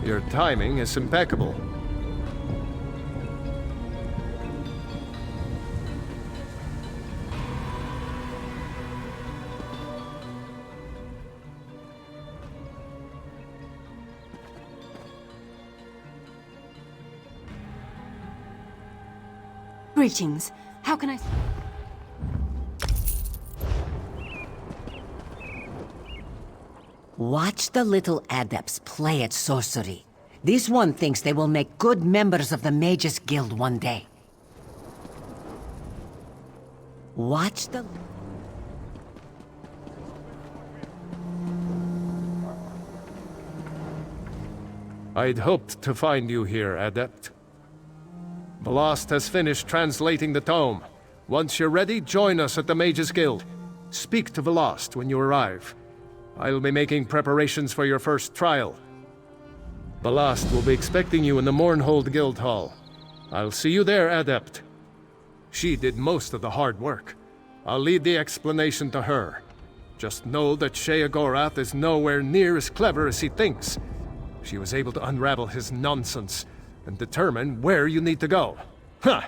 Your timing is impeccable. Greetings. How can I... Watch the little adepts play at sorcery. This one thinks they will make good members of the Mages Guild one day. Watch the... I'd hoped to find you here, Adept. Velast has finished translating the tome. Once you're ready, join us at the Mages Guild. Speak to Velast when you arrive. I'll be making preparations for your first trial. Velast will be expecting you in the Mournhold Guild Hall. I'll see you there, Adept. She did most of the hard work. I'll leave the explanation to her. Just know that Sheogorath is nowhere near as clever as he thinks. She was able to unravel his nonsense and determine where you need to go. Huh!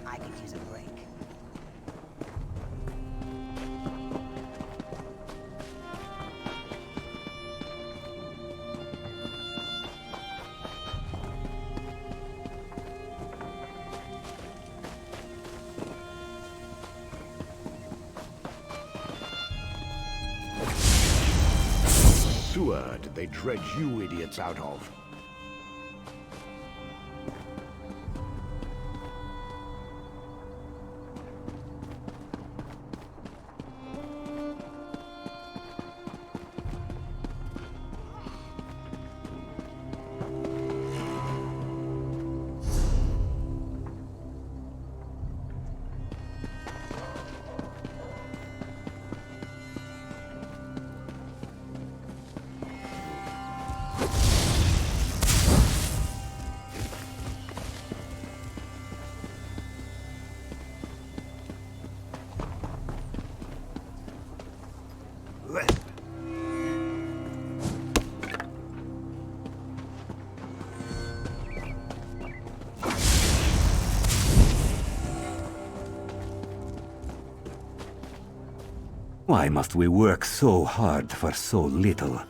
I could use a break. Sewer did they dredge you idiots out of? Why must we work so hard for so little?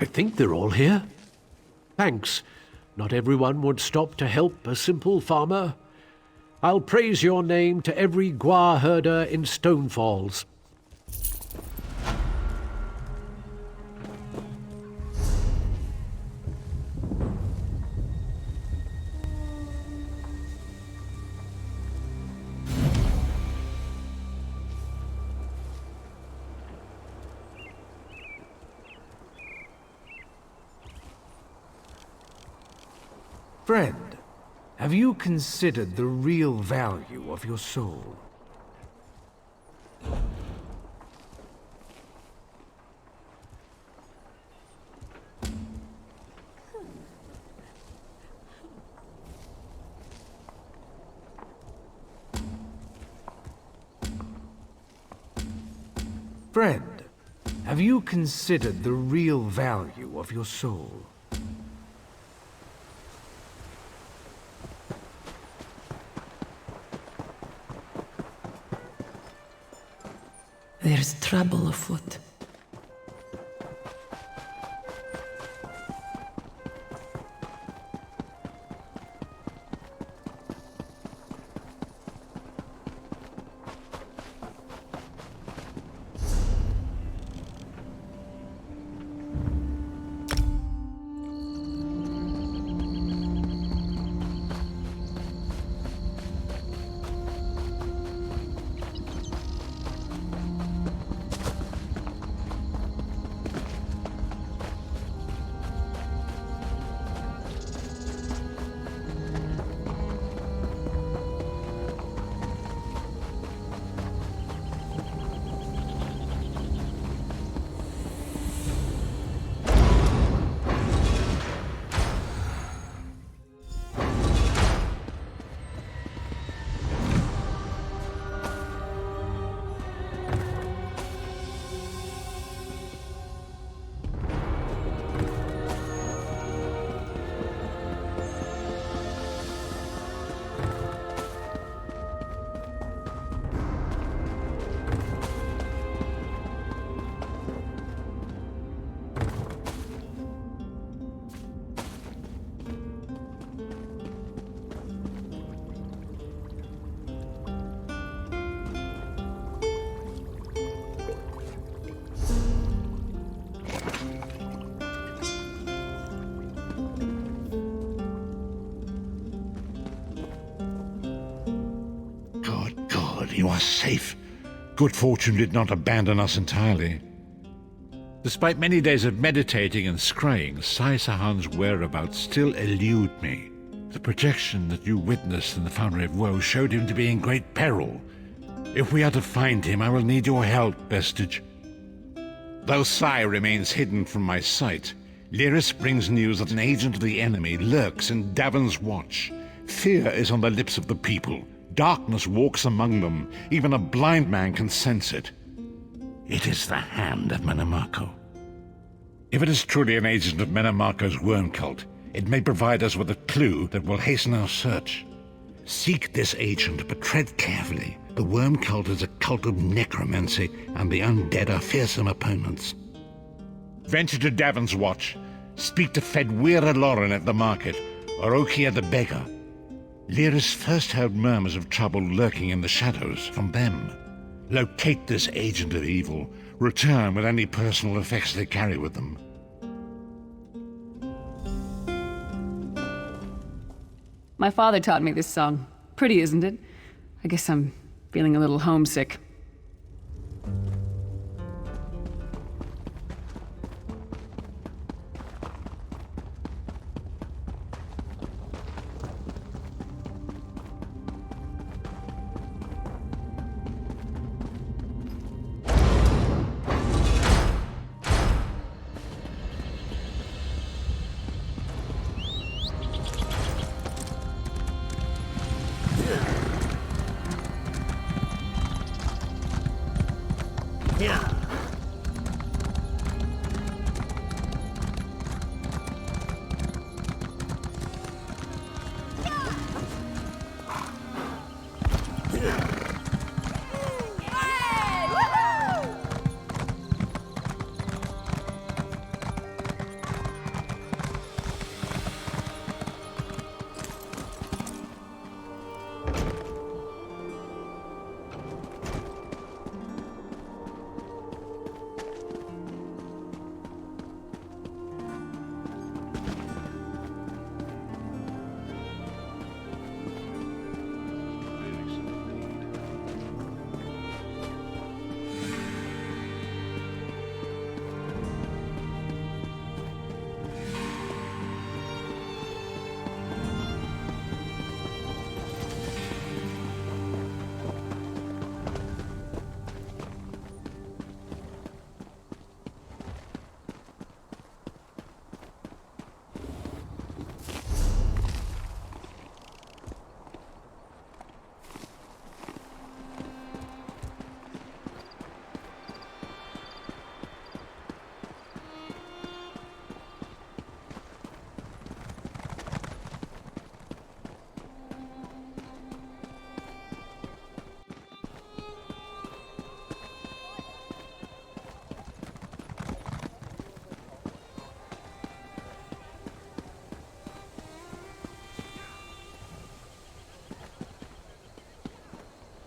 I think they're all here. Thanks. Not everyone would stop to help a simple farmer. I'll praise your name to every Gua herder in Stonefalls. Friend, have you considered the real value of your soul? Friend, have you considered the real value of your soul? There's trouble afoot. God, you are safe. Good fortune did not abandon us entirely. Despite many days of meditating and scrying, Sai Sahan's whereabouts still elude me. The projection that you witnessed in the Foundry of Woe showed him to be in great peril. If we are to find him, I will need your help, Vestige. Though Sai remains hidden from my sight, Lyris brings news that an agent of the enemy lurks in davon'swatch. Fear is on the lips of the people. Darkness walks among them. Even a blind man can sense it. It is the hand of Menemarco. If it is truly an agent of Menemarco's worm cult, it may provide us with a clue that will hasten our search. Seek this agent, but tread carefully. The worm cult is a cult of necromancy, and the undead are fearsome opponents. Venture to davon'swatch. Speak to Fedwira Lauren at the market, or Okia the beggar. Lyris first heard murmurs of trouble lurking in the shadows from them. Locate this agent of evil. Return with any personal effects they carry with them. My father taught me this song. Pretty, isn't it? I guess I'm feeling a little homesick.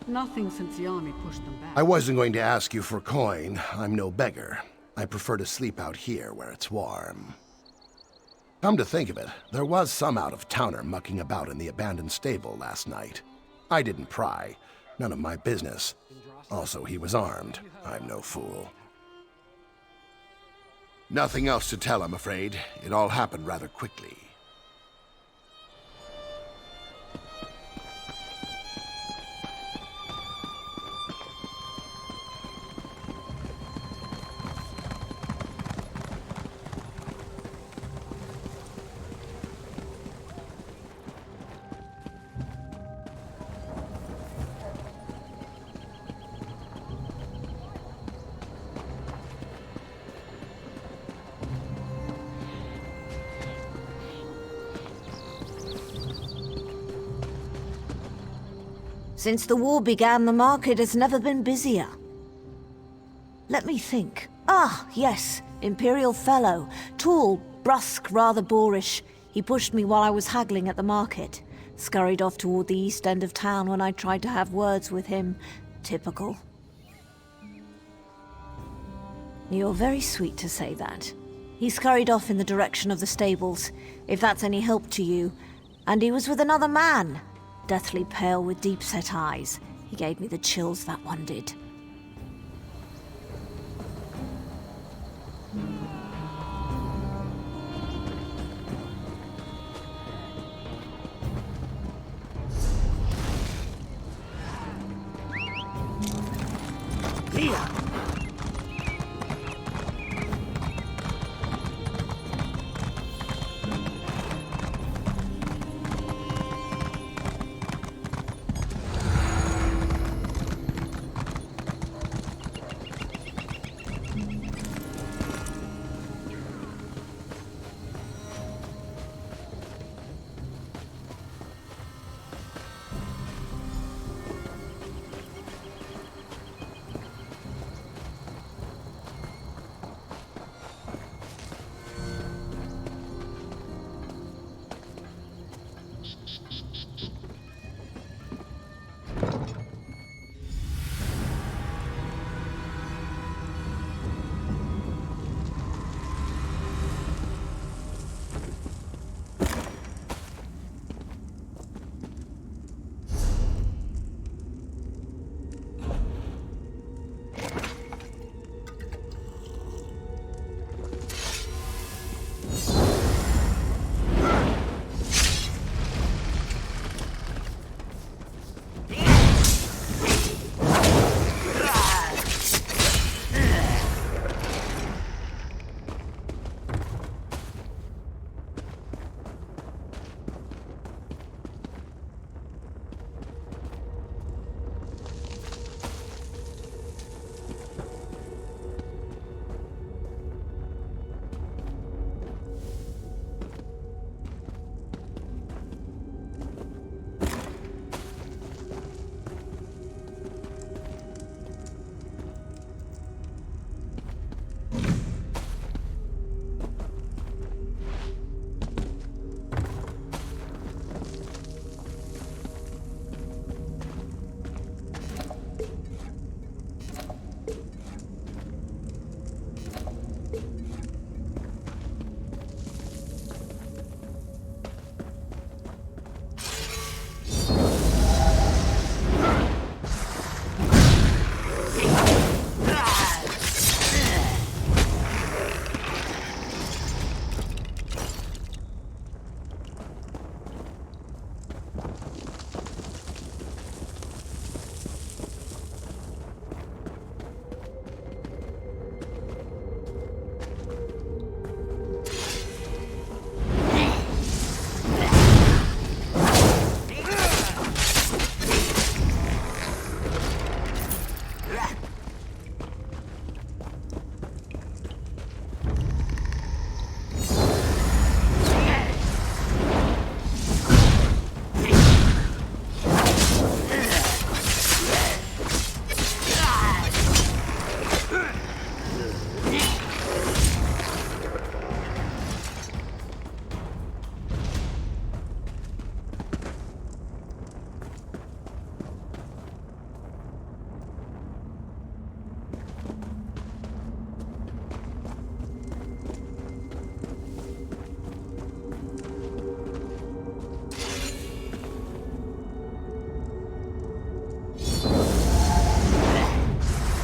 Nothing since the army pushed them back. I wasn't going to ask you for coin. I'm no beggar. I prefer to sleep out here where it's warm. Come to think of it, there was some out-of-towner mucking about in the abandoned stable last night. I didn't pry. None of my business. Also, he was armed. I'm no fool. Nothing else to tell, I'm afraid. It all happened rather quickly. Since the war began, the market has never been busier. Let me think. Ah, yes, Imperial Fellow. Tall, brusque, rather boorish. He pushed me while I was haggling at the market. Scurried off toward the east end of town when I tried to have words with him. Typical. You're very sweet to say that. He scurried off in the direction of the stables, if that's any help to you. And he was with another man. Deathly pale with deep-set eyes. He gave me the chills, that one did. Here!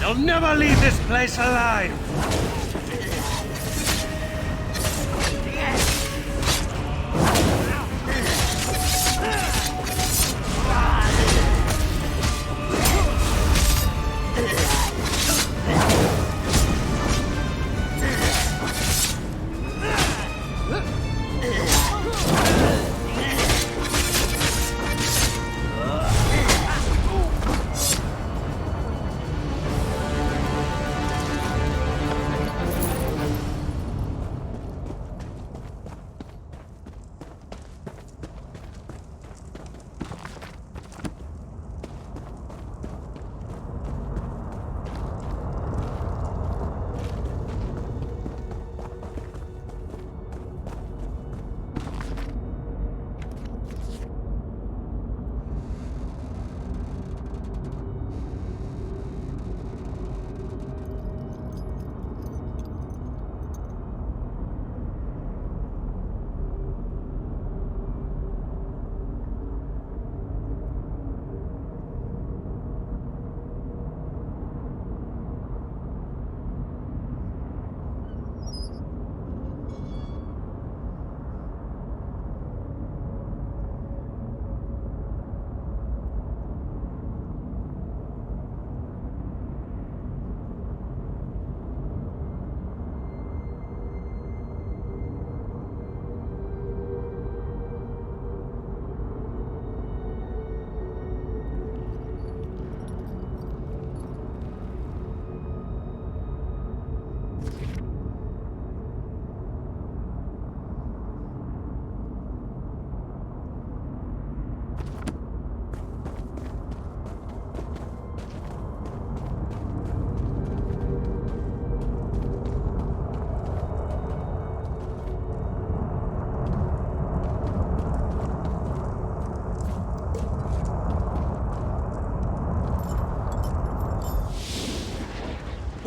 They'll never leave this place alive!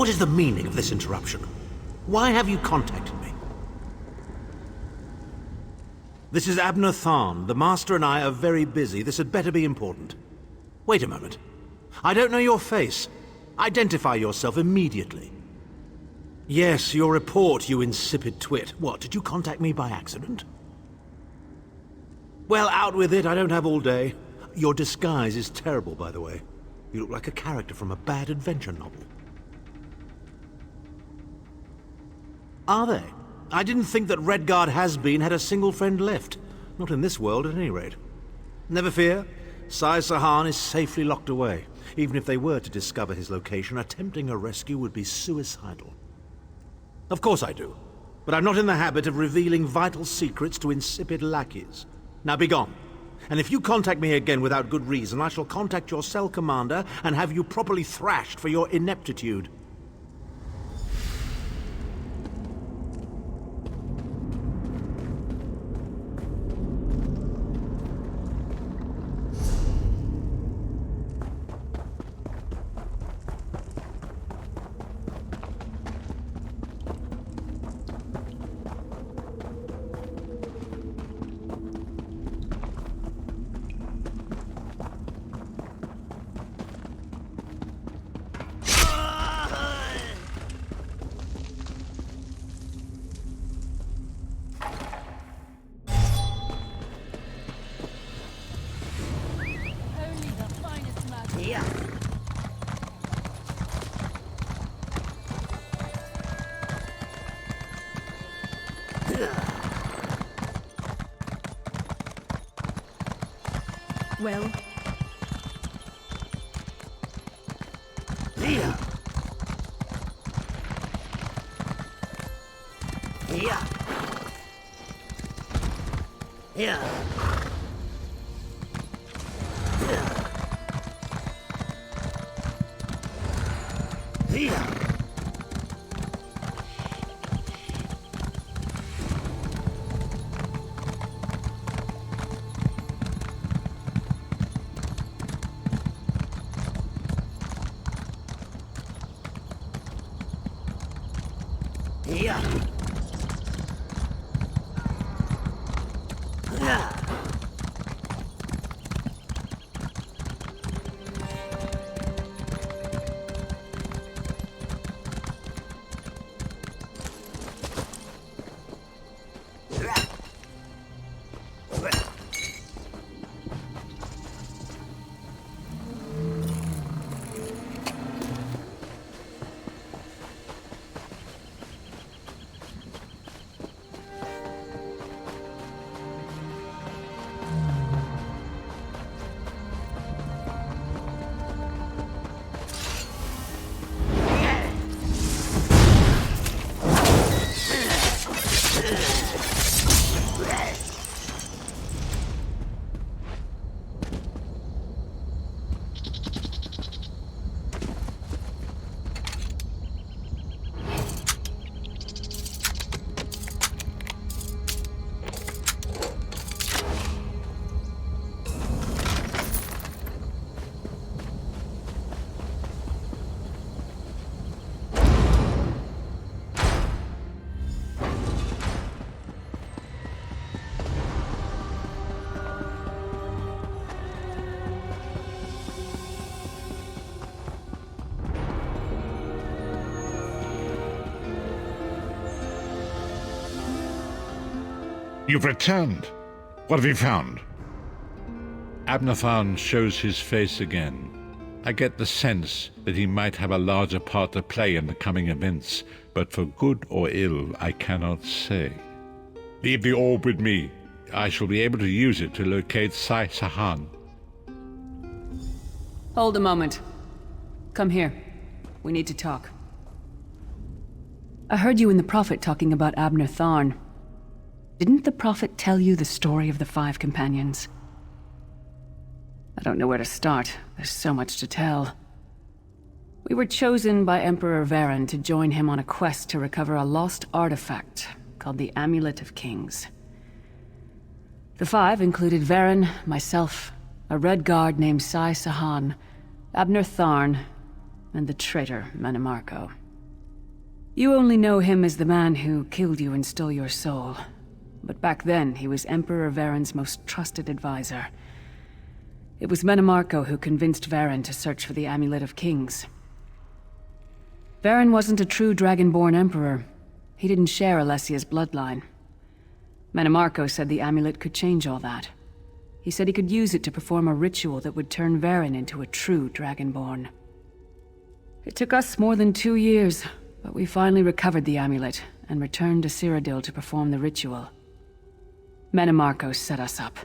What is the meaning of this interruption? Why have you contacted me? This is Abner Tharn. The Master and I are very busy. This had better be important. Wait a moment. I don't know your face. Identify yourself immediately. Yes, your report, you insipid twit. What, did you contact me by accident? Well, out with it. I don't have all day. Your disguise is terrible, by the way. You look like a character from a bad adventure novel. Are they? I didn't think that Redguard has-been had a single friend left. Not in this world, at any rate. Never fear. Sai Sahan is safely locked away. Even if they were to discover his location, attempting a rescue would be suicidal. Of course I do. But I'm not in the habit of revealing vital secrets to insipid lackeys. Now be gone. And if you contact me again without good reason, I shall contact your cell commander and have you properly thrashed for your ineptitude. Well, Here. Here. Here. Here. You've returned. What have you found? Abnatharn shows his face again. I get the sense that he might have a larger part to play in the coming events, but for good or ill, I cannot say. Leave the orb with me. I shall be able to use it to locate Sai Sahan. Hold a moment. Come here. We need to talk. I heard you and the Prophet talking about Abnatharn. Didn't the Prophet tell you the story of the 5 companions? I don't know where to start. There's so much to tell. We were chosen by Emperor Varen to join him on a quest to recover a lost artifact called the Amulet of Kings. The 5 included Varen, myself, a Red Guard named Sai Sahan, Abnatharn, and the traitor Manimarco. You only know him as the man who killed you and stole your soul. But back then, he was Emperor Varen's most trusted advisor. It was Manimarco who convinced Varen to search for the Amulet of Kings. Varen wasn't a true Dragonborn Emperor. He didn't share Alessia's bloodline. Manimarco said the amulet could change all that. He said he could use it to perform a ritual that would turn Varen into a true Dragonborn. It took us more than 2 years, but we finally recovered the amulet and returned to Cyrodiil to perform the ritual. Manimarco set us up.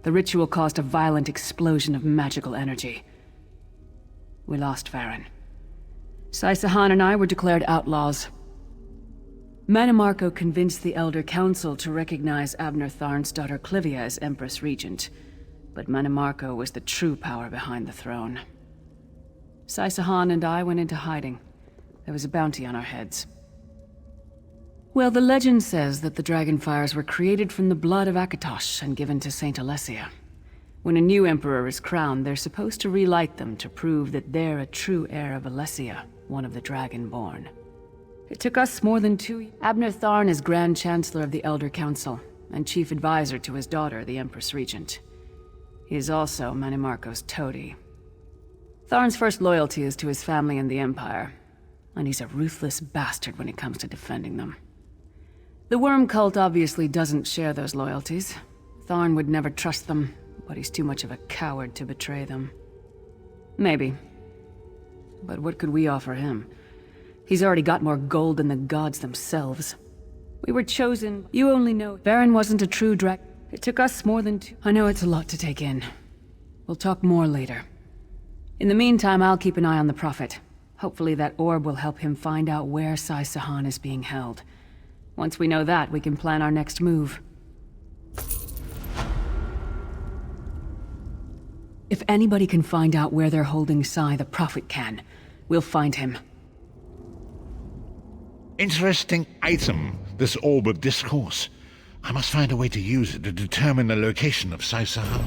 The ritual caused a violent explosion of magical energy. We lost Varen. Sai Sahan and I were declared outlaws. Manimarco convinced the Elder Council to recognize Abnatharn's daughter Clivia as Empress Regent, but Manimarco was the true power behind the throne. Sai Sahan and I went into hiding. There was a bounty on our heads. Well, the legend says that the Dragonfires were created from the blood of Akatosh and given to Saint Alessia. When a new emperor is crowned, they're supposed to relight them to prove that they're a true heir of Alessia, one of the Dragonborn. It took us more than 2 years. Abnatharn is Grand Chancellor of the Elder Council, and Chief Advisor to his daughter, the Empress Regent. He is also Manimarco's toady. Tharn's first loyalty is to his family and the Empire, and he's a ruthless bastard when it comes to defending them. The Worm Cult obviously doesn't share those loyalties. Tharn would never trust them, but he's too much of a coward to betray them. Maybe. But what could we offer him? He's already got more gold than the gods themselves. We were chosen. You only know. Varen wasn't a true It took us more than 2. I know it's a lot to take in. We'll talk more later. In the meantime, I'll keep an eye on the Prophet. Hopefully that orb will help him find out where Sai Sahan is being held. Once we know that, we can plan our next move. If anybody can find out where they're holding Sai, the Prophet can. We'll find him. Interesting item, this orb of discourse. I must find a way to use it to determine the location of Sai Sahan.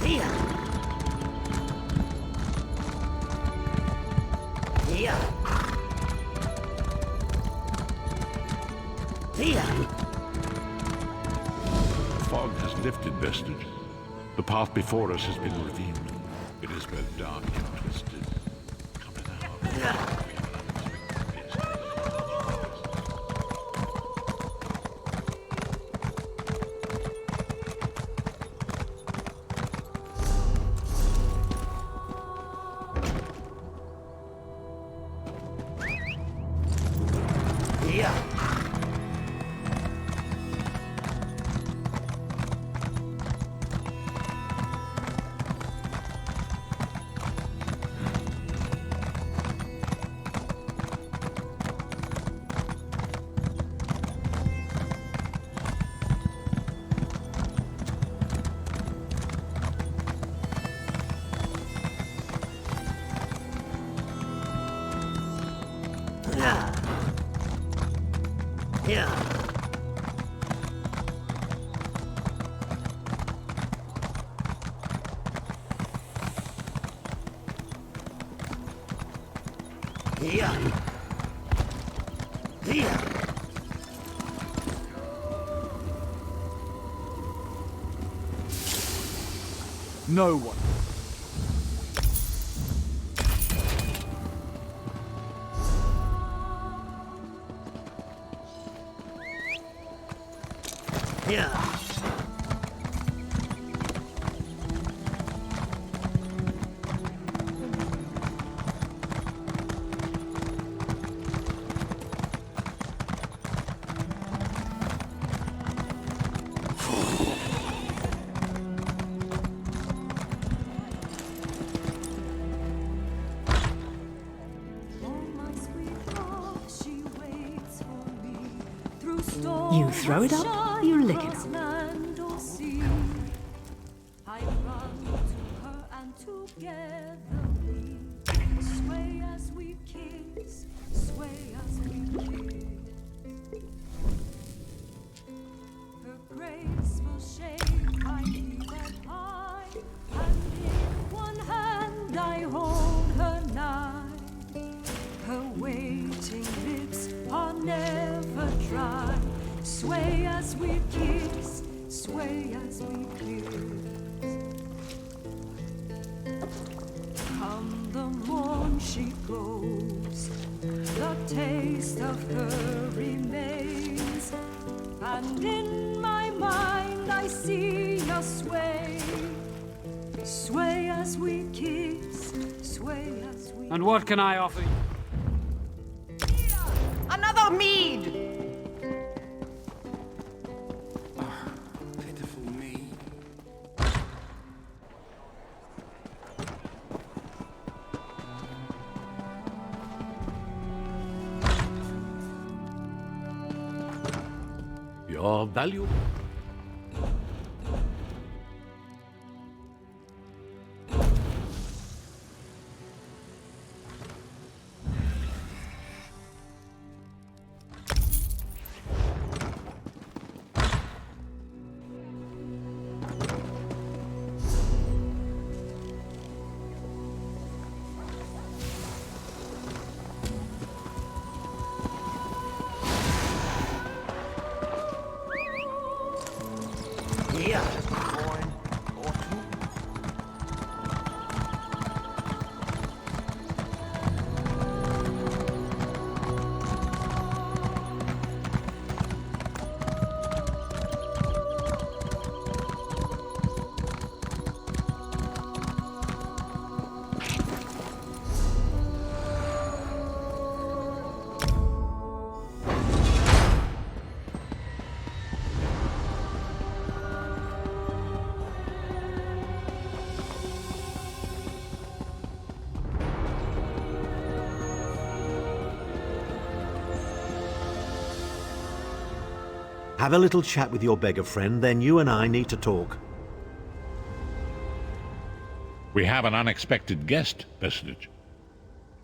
The fog has lifted, Vestige. The path before us has been revealed. It is both dark and twisted. Come an hour. No one. You throw it up, you lick it up. I run to her and together we sway as we kiss, sway as we kiss. Her graceful shape I keep at high, and in one hand I hold her nigh. Her waiting lips are never dry. Sway as we kiss, sway as we kiss. Come the morn she goes, the taste of her remains, and in my mind I see her sway, sway as we kiss, sway as we. And what can I offer you? Another mead! Your value? Have a little chat with your beggar friend, then you and I need to talk. We have an unexpected guest, Vestige.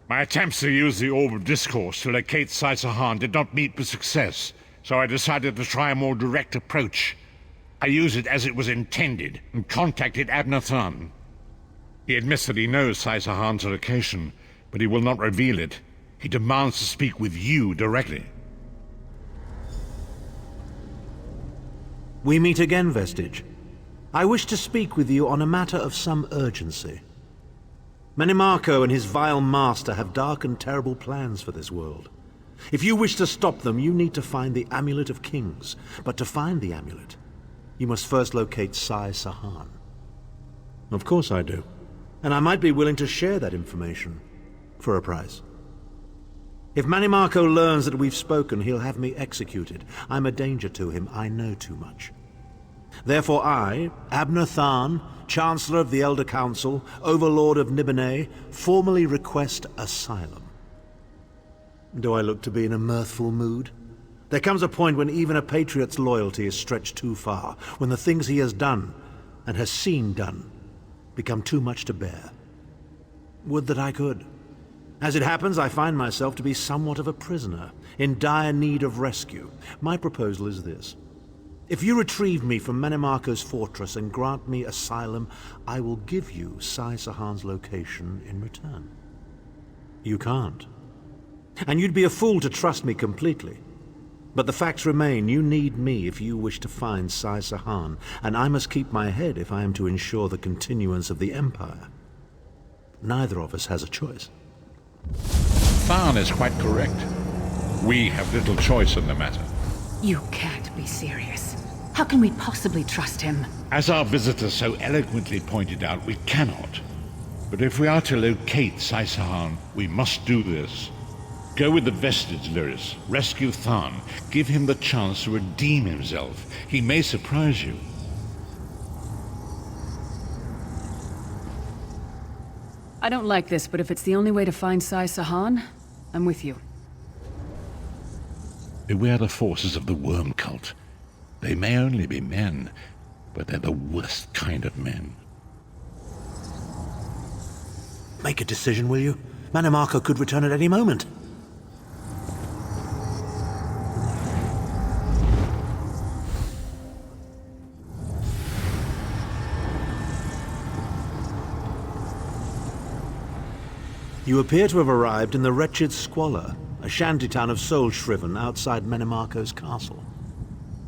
My attempts to use the Orb of Discourse to locate Sai Sahan did not meet with success, so I decided to try a more direct approach. I used it as it was intended and contacted Abner Tharn. He admits that he knows Sahahan's location, but he will not reveal it. He demands to speak with you directly. We meet again, Vestige. I wish to speak with you on a matter of some urgency. Manimarco and his vile master have dark and terrible plans for this world. If you wish to stop them, you need to find the Amulet of Kings. But to find the amulet, you must first locate Sahahan. Of course I do. And I might be willing to share that information. For a price. If Manimarco learns that we've spoken, he'll have me executed. I'm a danger to him. I know too much. Therefore I, Abner Tharn, Chancellor of the Elder Council, Overlord of Nibene, formally request asylum. Do I look to be in a mirthful mood? There comes a point when even a patriot's loyalty is stretched too far, when the things he has done, and has seen done, become too much to bear. Would that I could. As it happens, I find myself to be somewhat of a prisoner, in dire need of rescue. My proposal is this. If you retrieve me from Manimarco's fortress and grant me asylum, I will give you Sahahan's location in return. You can't. And you'd be a fool to trust me completely. But the facts remain, you need me if you wish to find Sahahan, and I must keep my head if I am to ensure the continuance of the Empire. Neither of us has a choice. Tharn is quite correct. We have little choice in the matter. You can't be serious. How can we possibly trust him? As our visitor so eloquently pointed out, we cannot. But if we are to locate Sahahan, we must do this. Go with the Vestige, Lyris. Rescue Tharn. Give him the chance to redeem himself. He may surprise you. I don't like this, but if it's the only way to find Sahahan, I'm with you. Beware the forces of the worm cult. They may only be men, but they're the worst kind of men. Make a decision, will you? Manimarco could return at any moment. You appear to have arrived in the wretched Squalor, a shantytown of soul-shriven outside Manimarco's castle.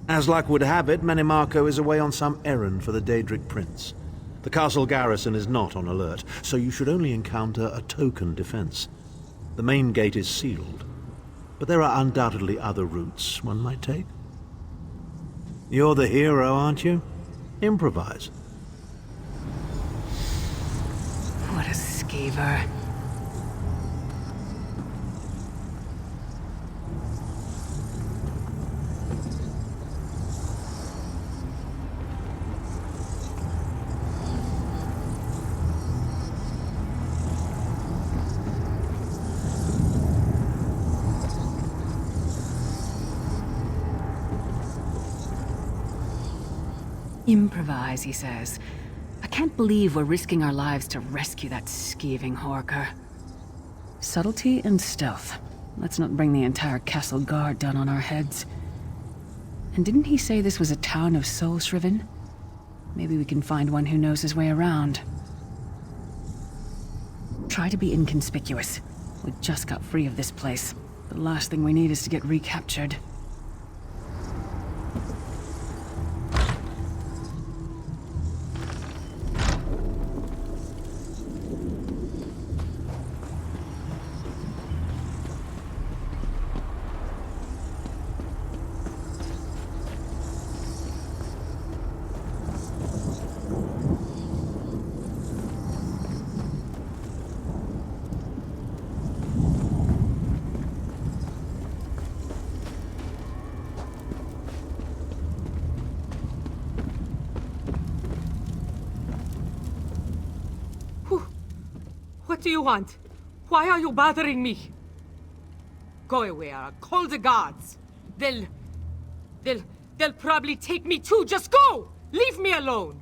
As luck would have it, Manimarco is away on some errand for the Daedric Prince. The castle garrison is not on alert, so you should only encounter a token defense. The main gate is sealed, but there are undoubtedly other routes one might take. You're the hero, aren't you? Improvise. What a skeever. Improvise, he says. I can't believe we're risking our lives to rescue that skeeving Horker. Subtlety and stealth. Let's not bring the entire castle guard down on our heads. And didn't he say this was a town of soul-shriven? Maybe we can find one who knows his way around. Try to be inconspicuous. We just got free of this place. The last thing we need is to get recaptured. What do you want? Why are you bothering me? Go away, or I'll call the guards. They'll probably take me too. Just go! Leave me alone!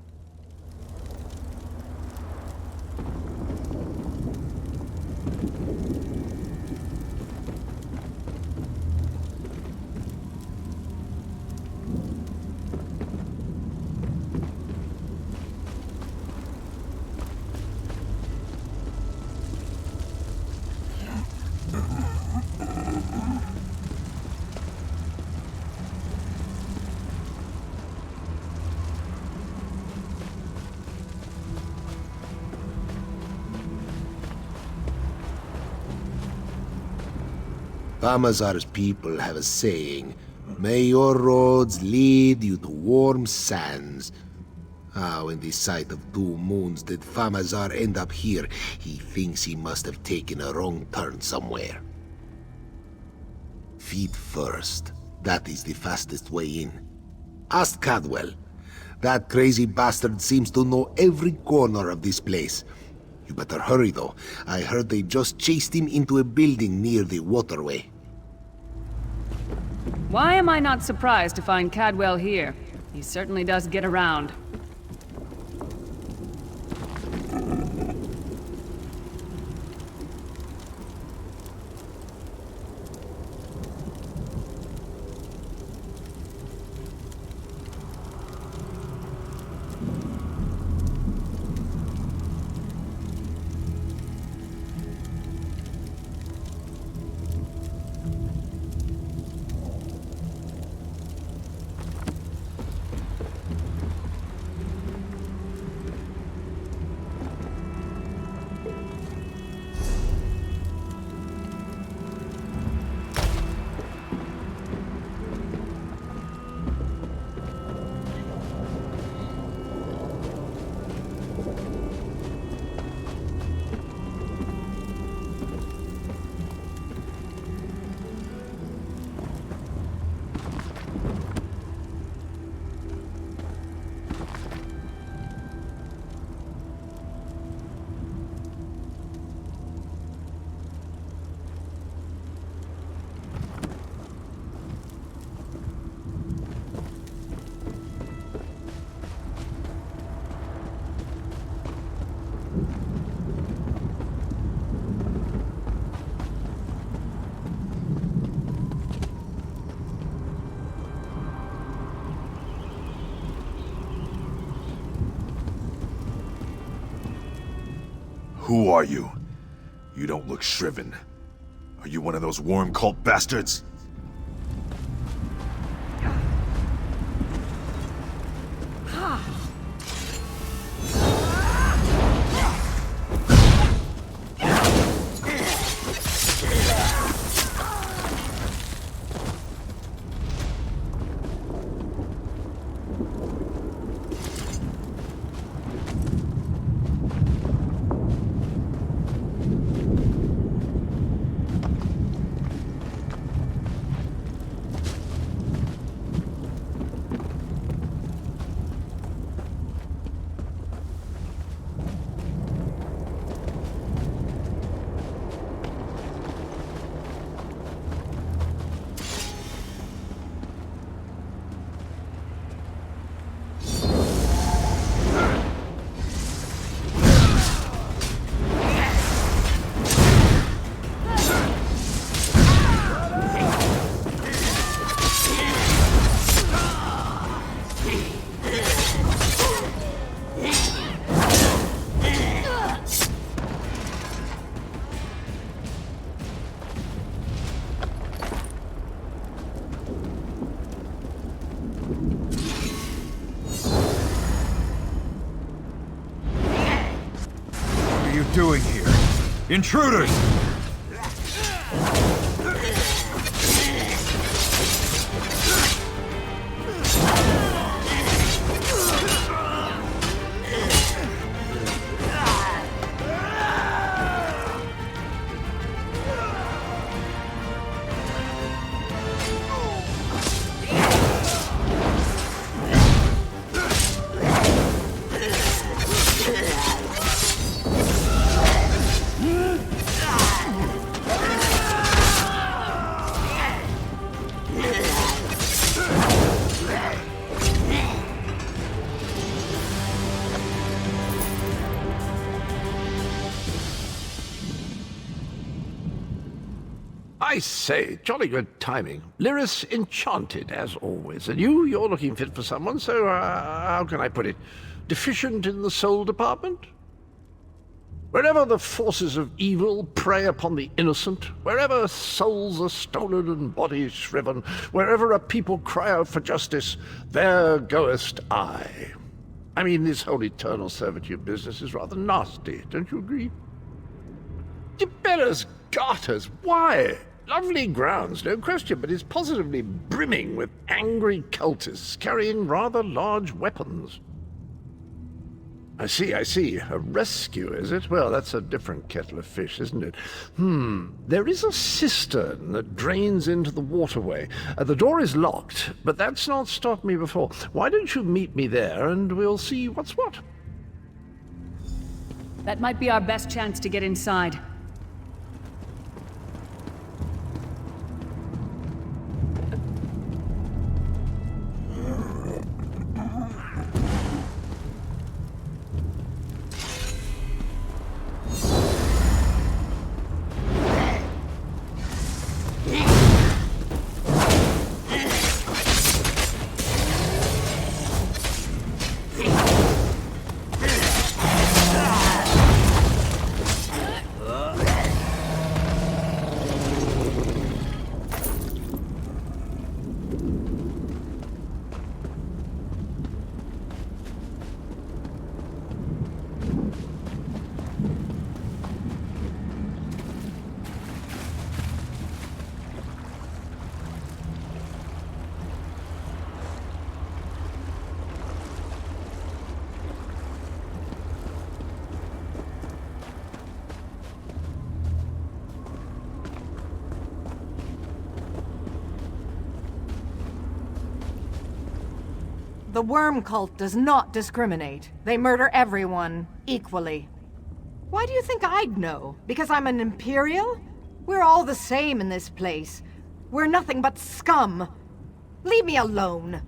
Famazar's people have a saying, "May your roads lead you to warm sands." How in the sight of 2 moons did Famazar end up here? He thinks he must have taken a wrong turn somewhere. Feet first. That is the fastest way in. Ask Cadwell. That crazy bastard seems to know every corner of this place. You better hurry, though. I heard they just chased him into a building near the waterway. Why am I not surprised to find Cadwell here? He certainly does get around. Who are you? You don't look shriven. Are you one of those worm cult bastards? Doing here? Intruders! I say, jolly good timing. Lyris enchanted, as always. And you're looking fit for someone, so how can I put it? Deficient in the soul department? Wherever the forces of evil prey upon the innocent, wherever souls are stolen and bodies shriven, wherever a people cry out for justice, there goest I. I mean, this whole eternal servitude business is rather nasty, don't you agree? Gebera's garters, why? Lovely grounds, no question, but it's positively brimming with angry cultists carrying rather large weapons. I see. A rescue, is it? Well, that's a different kettle of fish, isn't it? There is a cistern that drains into the waterway. The door is locked, but that's not stopped me before. Why don't you meet me there, and we'll see what's what? That might be our best chance to get inside. The worm cult does not discriminate. They murder everyone equally. Why do you think I'd know? Because I'm an Imperial? We're all the same in this place. We're nothing but scum. Leave me alone.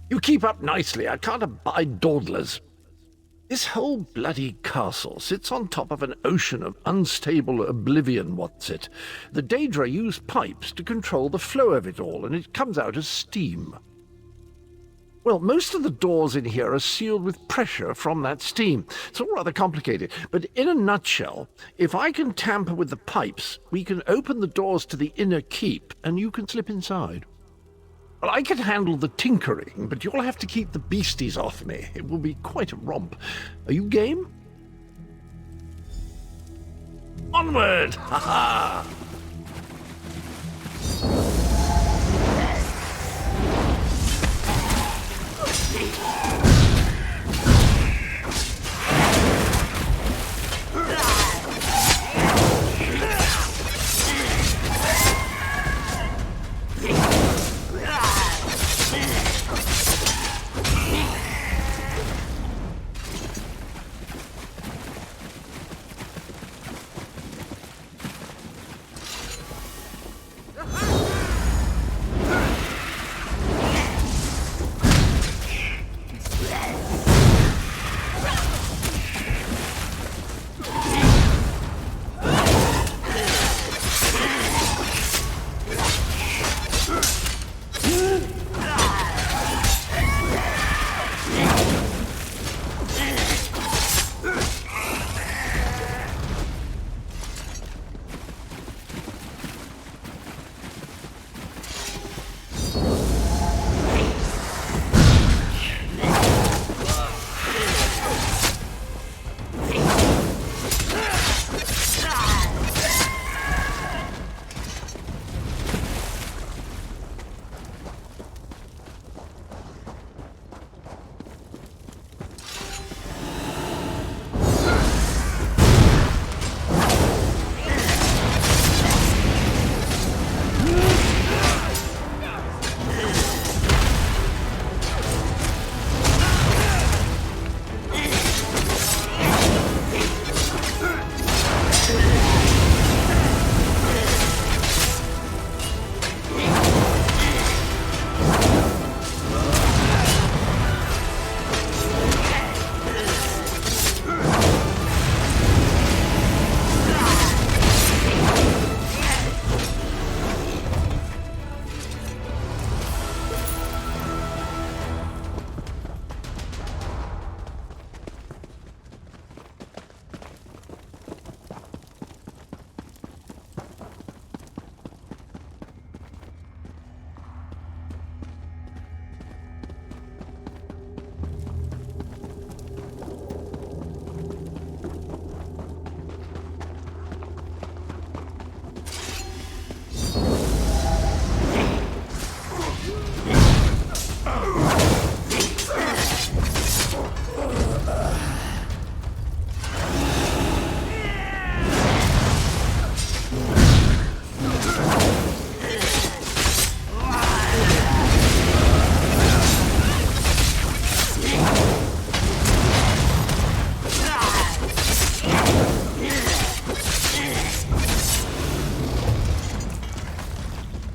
You keep up nicely. I can't abide dawdlers. This whole bloody castle sits on top of an ocean of unstable oblivion, what's it? The Daedra use pipes to control the flow of it all, and it comes out as steam. Well, most of the doors in here are sealed with pressure from that steam. It's all rather complicated, but in a nutshell, if I can tamper with the pipes, we can open the doors to the inner keep, and you can slip inside. Well, I can handle the tinkering, but you'll have to keep the beasties off me. It will be quite a romp. Are you game? Onward! Ha ha!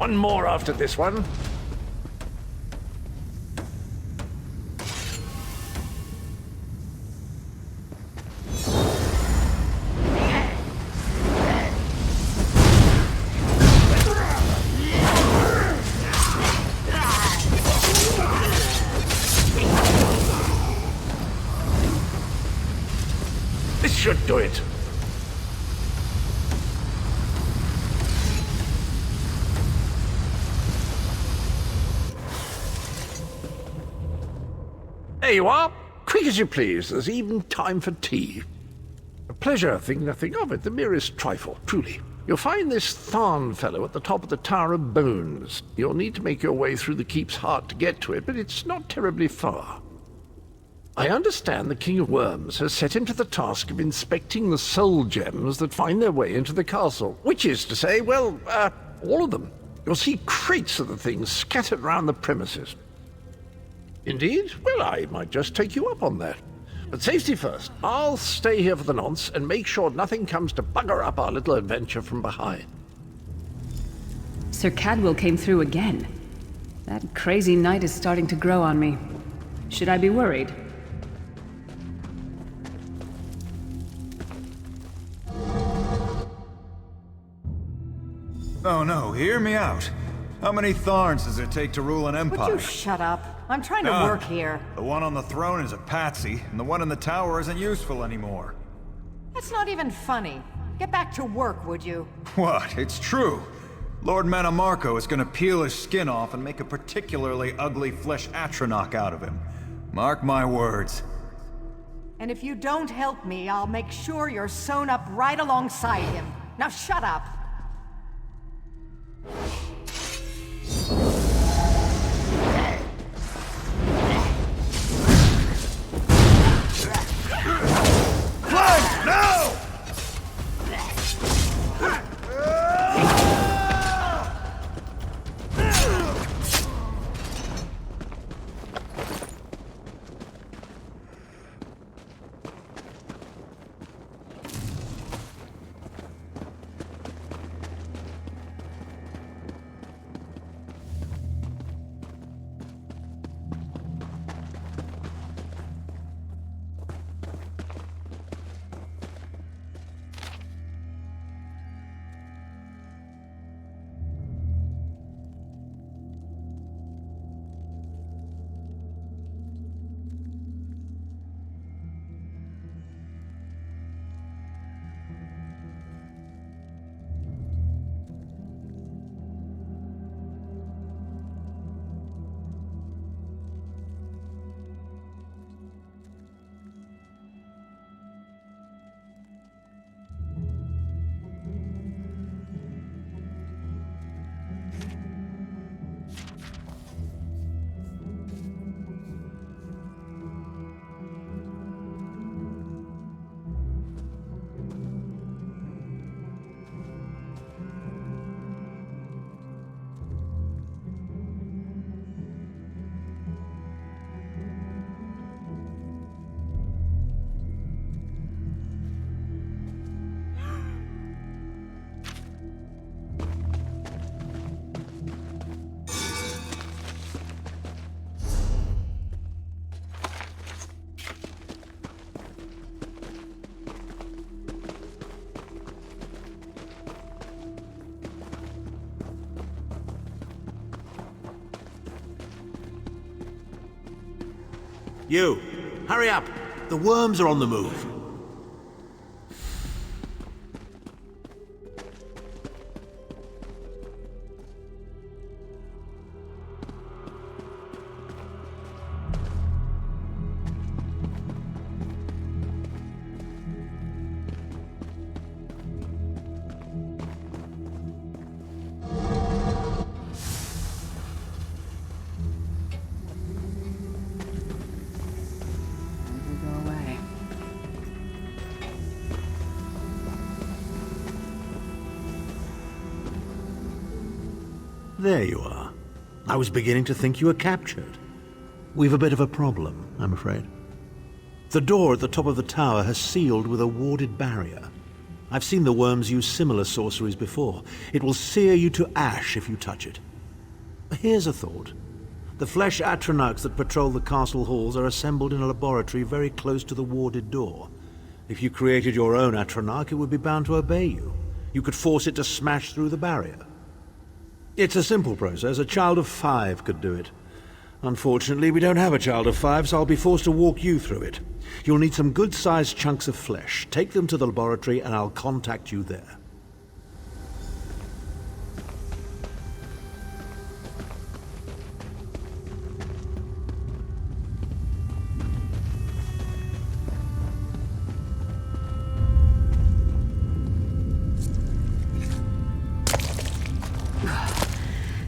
one more after this one. This should do it. There you are. Quick as you please. There's even time for tea. A pleasure, think nothing of it. The merest trifle, truly. You'll find this Tharn fellow at the top of the Tower of Bones. You'll need to make your way through the keep's heart to get to it, but it's not terribly far. I understand the King of Worms has set him to the task of inspecting the soul gems that find their way into the castle. Which is to say, well, all of them. You'll see crates of the things scattered around the premises. Indeed? Well, I might just take you up on that. But safety first. I'll stay here for the nonce and make sure nothing comes to bugger up our little adventure from behind. Sir Cadwell came through again. That crazy night is starting to grow on me. Should I be worried? Oh no, hear me out. How many Tharns does it take to rule an empire? Would you shut up? I'm trying to work here. The one on the throne is a patsy, and the one in the tower isn't useful anymore. That's not even funny. Get back to work, would you? What? It's true. Lord Manamarco is gonna peel his skin off and make a particularly ugly flesh Atronach out of him. Mark my words. And if you don't help me, I'll make sure you're sewn up right alongside him. Now shut up! Climb, now! You, hurry up. The worms are on the move. There you are. I was beginning to think you were captured. We've a bit of a problem, I'm afraid. The door at the top of the tower has sealed with a warded barrier. I've seen the worms use similar sorceries before. It will sear you to ash if you touch it. Here's a thought. The flesh atronachs that patrol the castle halls are assembled in a laboratory very close to the warded door. If you created your own atronach, it would be bound to obey you. You could force it to smash through the barrier. It's a simple process. A child of 5 could do it. Unfortunately, we don't have a child of 5, so I'll be forced to walk you through it. You'll need some good-sized chunks of flesh. Take them to the laboratory and I'll contact you there.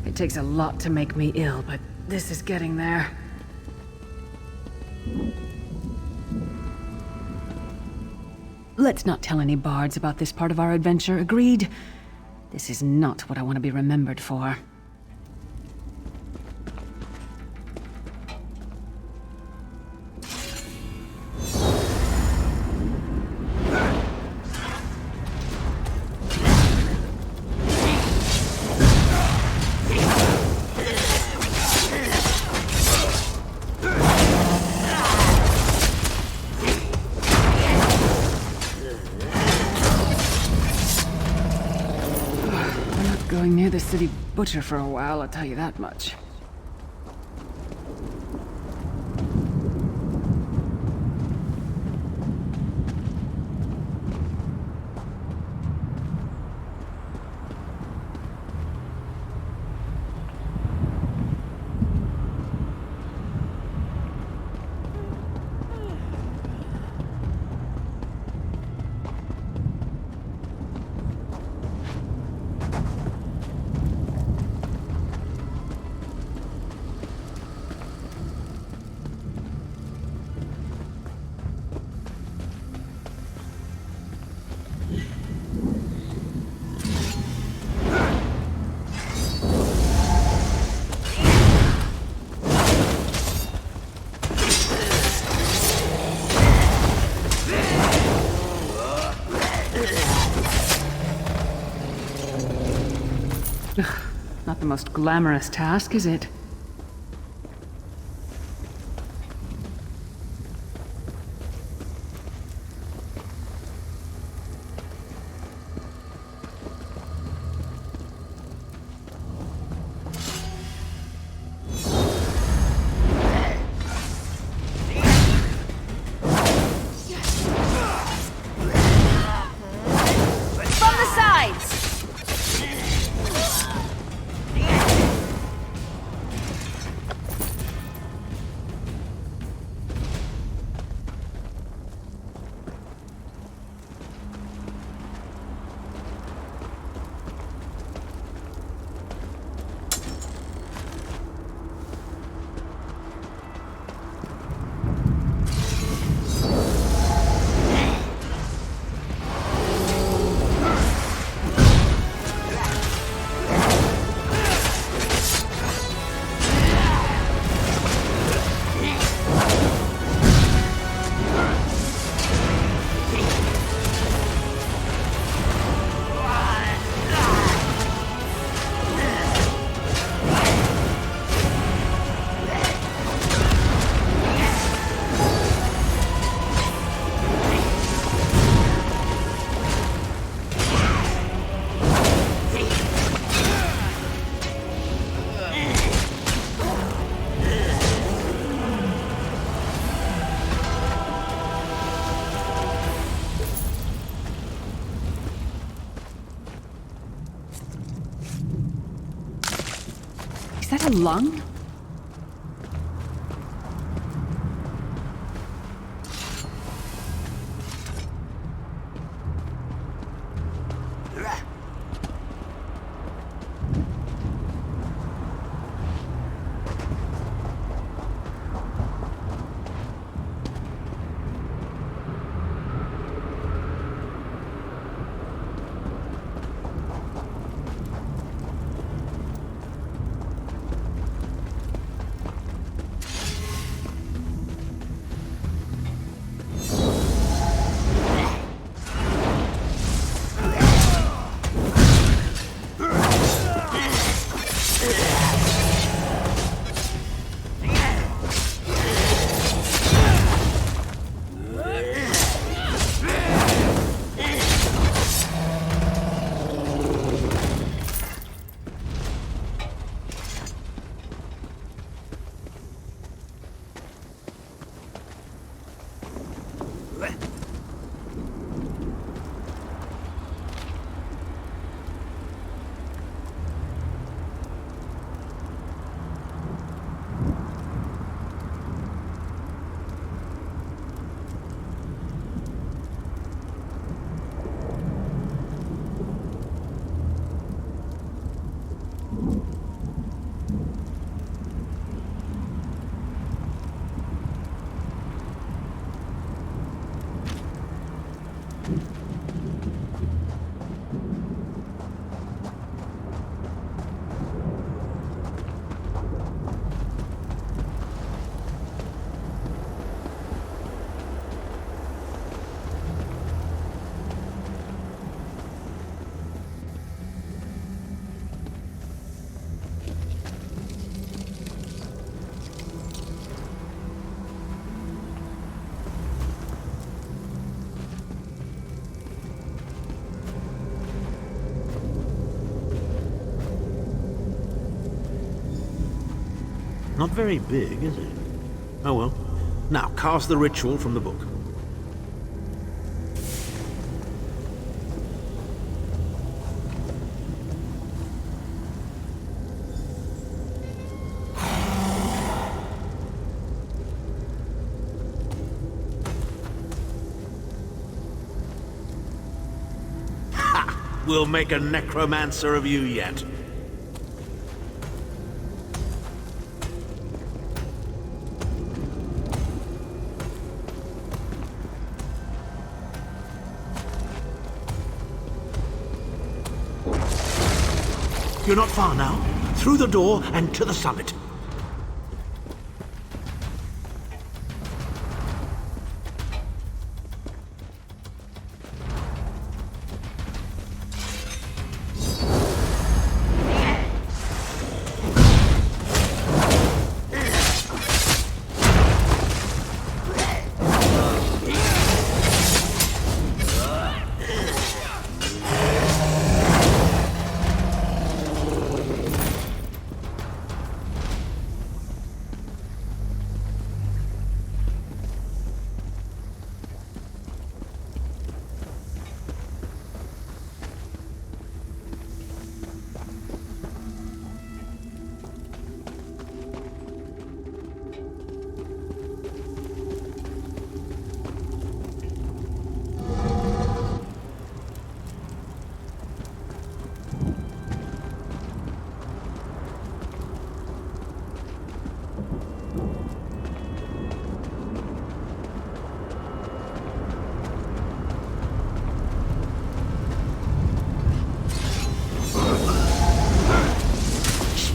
It takes a lot to make me ill, but this is getting there. Let's not tell any bards about this part of our adventure, agreed? This is not what I want to be remembered for. Going near the city butcher for a while, I'll tell you that much. Not the most glamorous task, is it? From the sides! Is that a lung? Not very big, is it? Oh well. Now, cast the ritual from the book. Ha! We'll make a necromancer of you yet. You're not far now. Through the door and to the summit.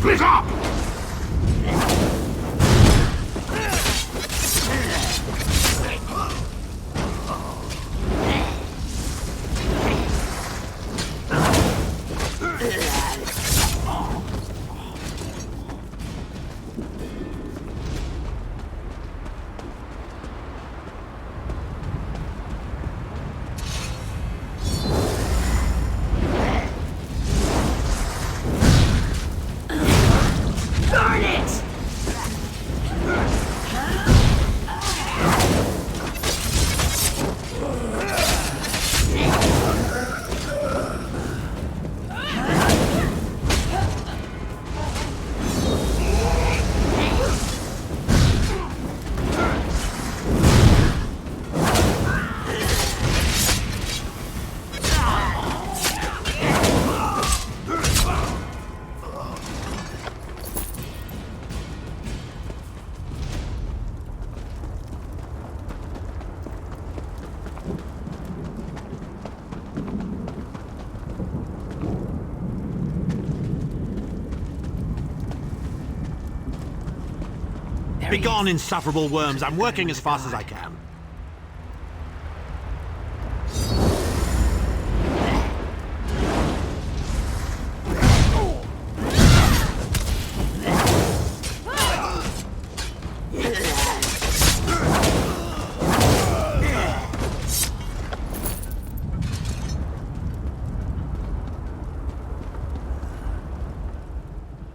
Split up! Begone, insufferable worms. I'm working as fast as I can.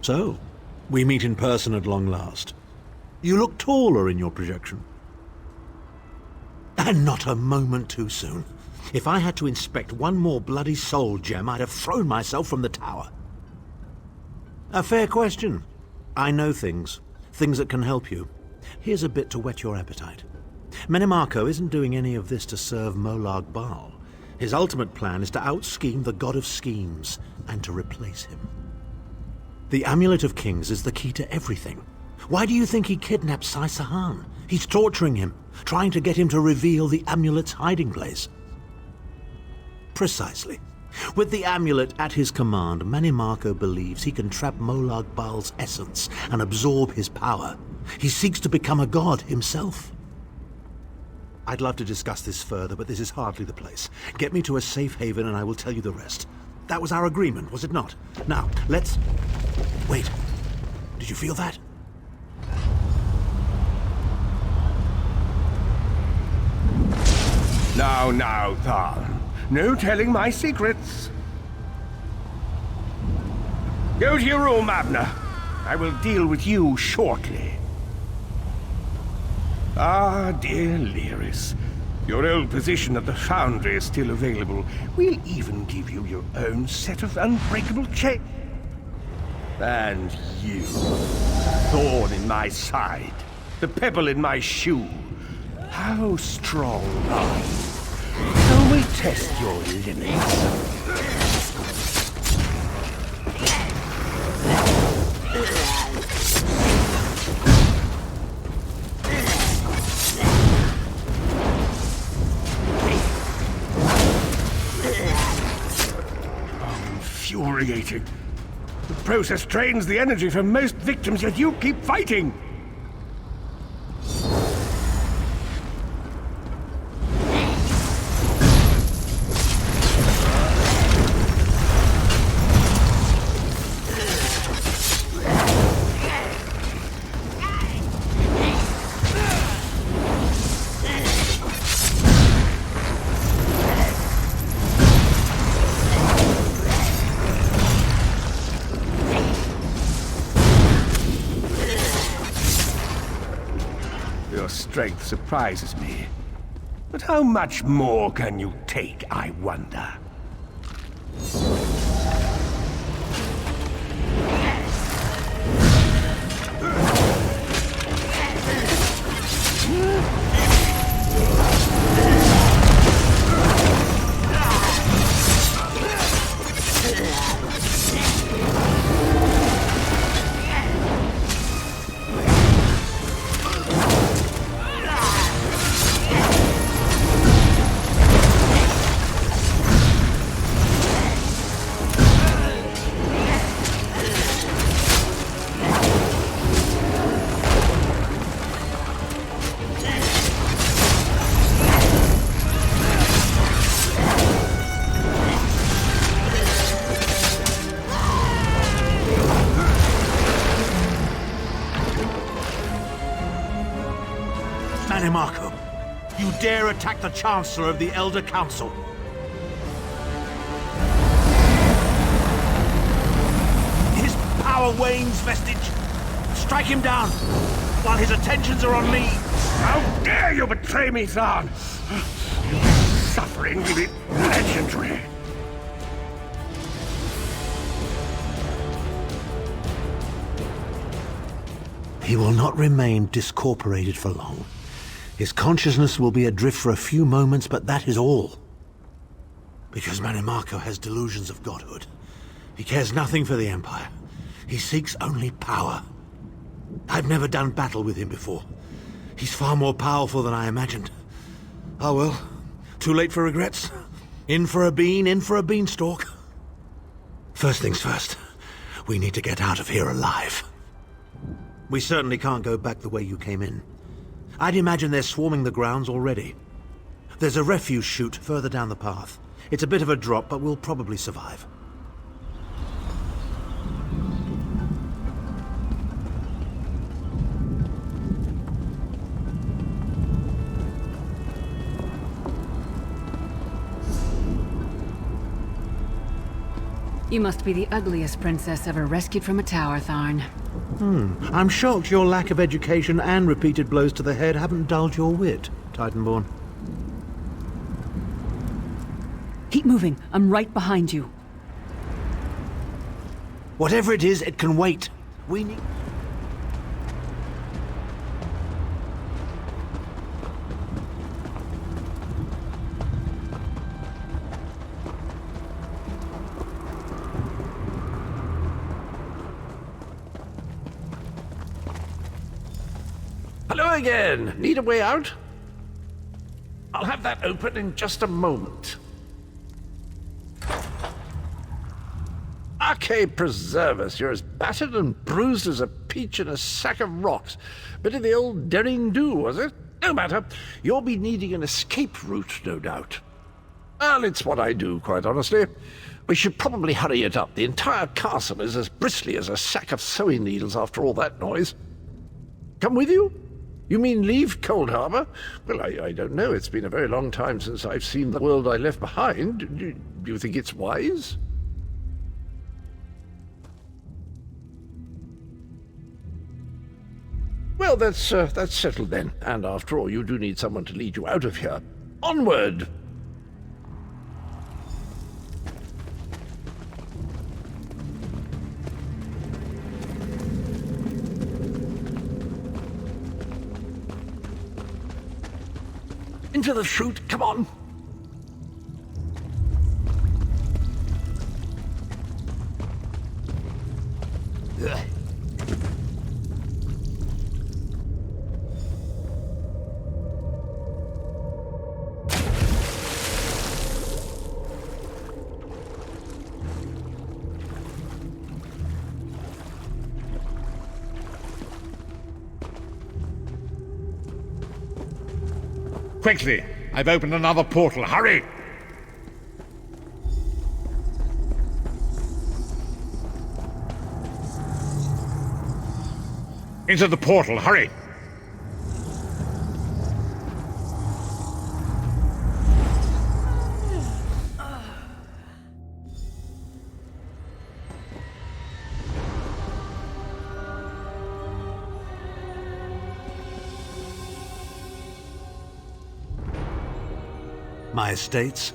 So, we meet in person at long last. You look taller in your projection. And not a moment too soon. If I had to inspect one more bloody soul gem, I'd have thrown myself from the tower. A fair question. I know things. Things that can help you. Here's a bit to whet your appetite. Menimarco isn't doing any of this to serve Molag Bal. His ultimate plan is to out-scheme the god of schemes, and to replace him. The Amulet of Kings is the key to everything. Why do you think he kidnapped Sai-Sahan? He's torturing him, trying to get him to reveal the amulet's hiding place. Precisely. With the amulet at his command, Manimarco believes he can trap Molag Bal's essence and absorb his power. He seeks to become a god himself. I'd love to discuss this further, but this is hardly the place. Get me to a safe haven and I will tell you the rest. That was our agreement, was it not? Now, let's... Wait. Did you feel that? Now, Tharn. No telling my secrets. Go to your room, Abner. I will deal with you shortly. Ah, dear Lyris. Your old position at the Foundry is still available. We'll even give you your own set of unbreakable chains. And you, thorn in my side, the pebble in my shoe. How strong are you? Shall we test your limits? Infuriating. The process drains the energy from most victims, yet you keep fighting! Strength surprises me. But how much more can you take, I wonder? Manimarco, you dare attack the Chancellor of the Elder Council. His power wanes, Vestige. Strike him down, while his attentions are on me. How dare you betray me, Tharn! Your suffering will be legendary. He will not remain discorporated for long. His consciousness will be adrift for a few moments, but that is all. Because Manimarco has delusions of godhood. He cares nothing for the Empire. He seeks only power. I've never done battle with him before. He's far more powerful than I imagined. Oh well, too late for regrets. In for a bean, in for a beanstalk. First things first, we need to get out of here alive. We certainly can't go back the way you came in. I'd imagine they're swarming the grounds already. There's a refuse chute further down the path. It's a bit of a drop, but we'll probably survive. You must be the ugliest princess ever rescued from a tower, Tharn. I'm shocked your lack of education and repeated blows to the head haven't dulled your wit, Titanborn. Keep moving. I'm right behind you. Whatever it is, it can wait. We need... Hello again. Need a way out? I'll have that open in just a moment. Arcade preserve us, you're as battered and bruised as a peach in a sack of rocks. Bit of the old derring-do, was it? No matter. You'll be needing an escape route, no doubt. Well, it's what I do, quite honestly. We should probably hurry it up. The entire castle is as bristly as a sack of sewing needles after all that noise. Come with you? You mean leave Cold Harbor? Well, I don't know. It's been a very long time since I've seen the world I left behind. Do you think it's wise? Well, that's settled then. And after all, you do need someone to lead you out of here. Onward! Into the chute, come on! Ugh. Quickly! I've opened another portal. Hurry! Into the portal. Hurry! My estates,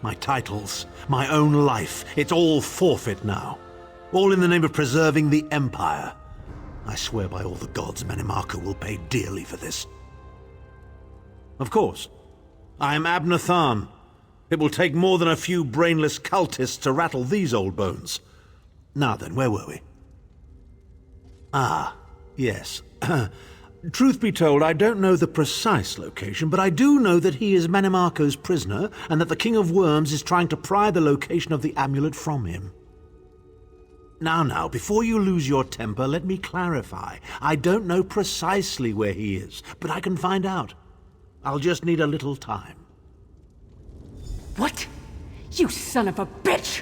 my titles, my own life, it's all forfeit now. All in the name of preserving the Empire. I swear by all the gods Manimarco will pay dearly for this. Of course, I am Abner Tharn. It will take more than a few brainless cultists to rattle these old bones. Now then, where were we? Ah, yes. Truth be told, I don't know the precise location, but I do know that he is Manimarco's prisoner, and that the King of Worms is trying to pry the location of the amulet from him. Now, before you lose your temper, let me clarify. I don't know precisely where he is, but I can find out. I'll just need a little time. What? You son of a bitch!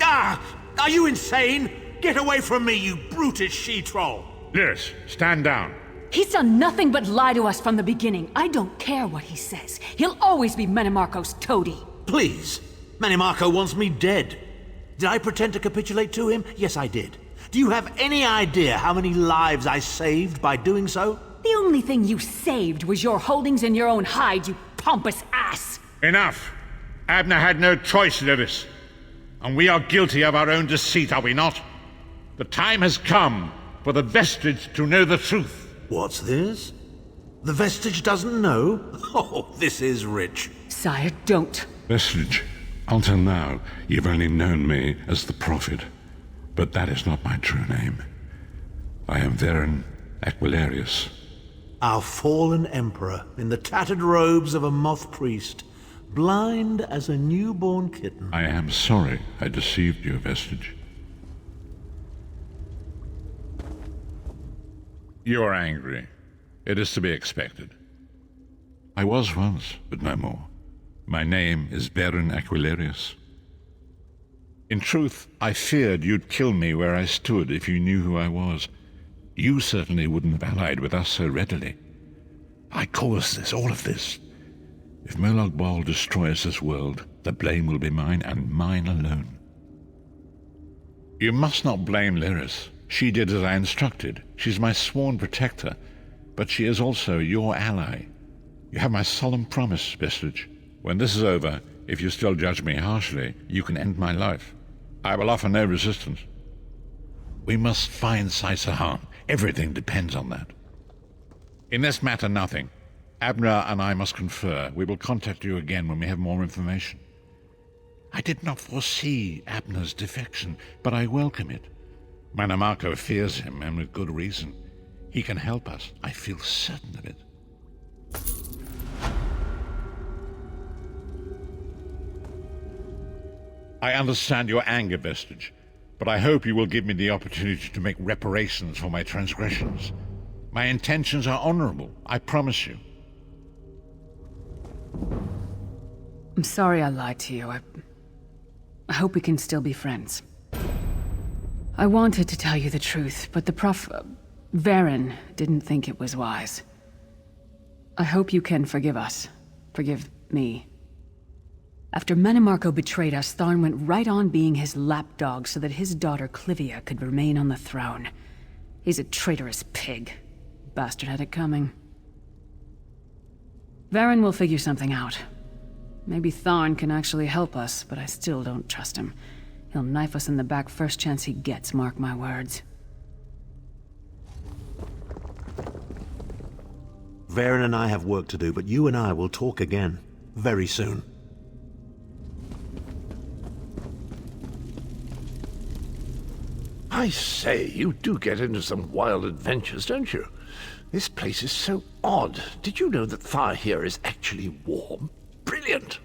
Ah! Are you insane? Get away from me, you brutish she-troll! Lyris, stand down. He's done nothing but lie to us from the beginning. I don't care what he says. He'll always be Manimarco's toady. Please. Manimarco wants me dead. Did I pretend to capitulate to him? Yes, I did. Do you have any idea how many lives I saved by doing so? The only thing you saved was your holdings in your own hide, you pompous ass! Enough! Abner had no choice, Lyris. And we are guilty of our own deceit, are we not? The time has come for the Vestige to know the truth. What's this? The Vestige doesn't know? Oh, this is rich. Sire, don't. Vestige, until now, you've only known me as the Prophet. But that is not my true name. I am Davon Aquilarius. Our fallen emperor, in the tattered robes of a moth priest, blind as a newborn kitten. I am sorry I deceived you, Vestige. You are angry. It is to be expected. I was once, but no more. My name is Davon Aquilarius. In truth, I feared you'd kill me where I stood if you knew who I was. You certainly wouldn't have allied with us so readily. I caused this, all of this. If Molag Bal destroys this world, the blame will be mine, and mine alone. You must not blame Lyris. She did as I instructed. She's my sworn protector, but she is also your ally. You have my solemn promise, Vestige. When this is over, if you still judge me harshly, you can end my life. I will offer no resistance. We must find Saisahan. Everything depends on that. In this matter, nothing. Abner and I must confer. We will contact you again when we have more information. I did not foresee Abner's defection, but I welcome it. Manimarco fears him, and with good reason. He can help us. I feel certain of it. I understand your anger, Vestige, but I hope you will give me the opportunity to make reparations for my transgressions. My intentions are honorable, I promise you. I'm sorry I lied to you. I hope we can still be friends. I wanted to tell you the truth, but the Varen didn't think it was wise. I hope you can forgive us. Forgive me. After Manimarco betrayed us, Tharn went right on being his lapdog so that his daughter Clivia could remain on the throne. He's a traitorous pig. Bastard had it coming. Varen will figure something out. Maybe Tharn can actually help us, but I still don't trust him. He'll knife us in the back first chance he gets, mark my words. Varen and I have work to do, but you and I will talk again. Very soon. I say, you do get into some wild adventures, don't you? This place is so odd. Did you know that fire here is actually warm? Brilliant!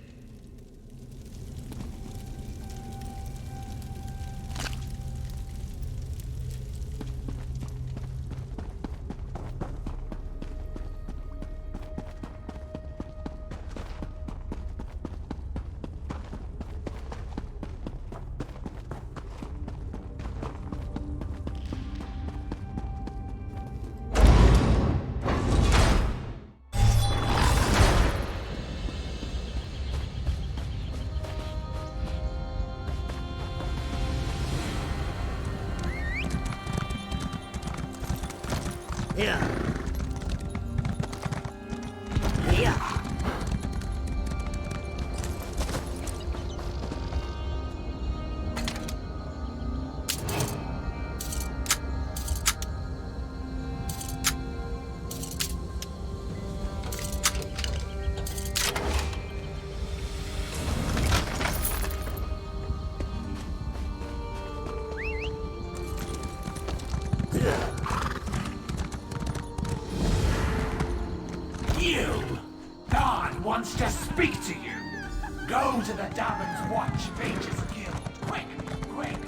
Here. Here. You! God wants to speak to you! Go to the davon'swatch Mages Guild! Quick! Quick!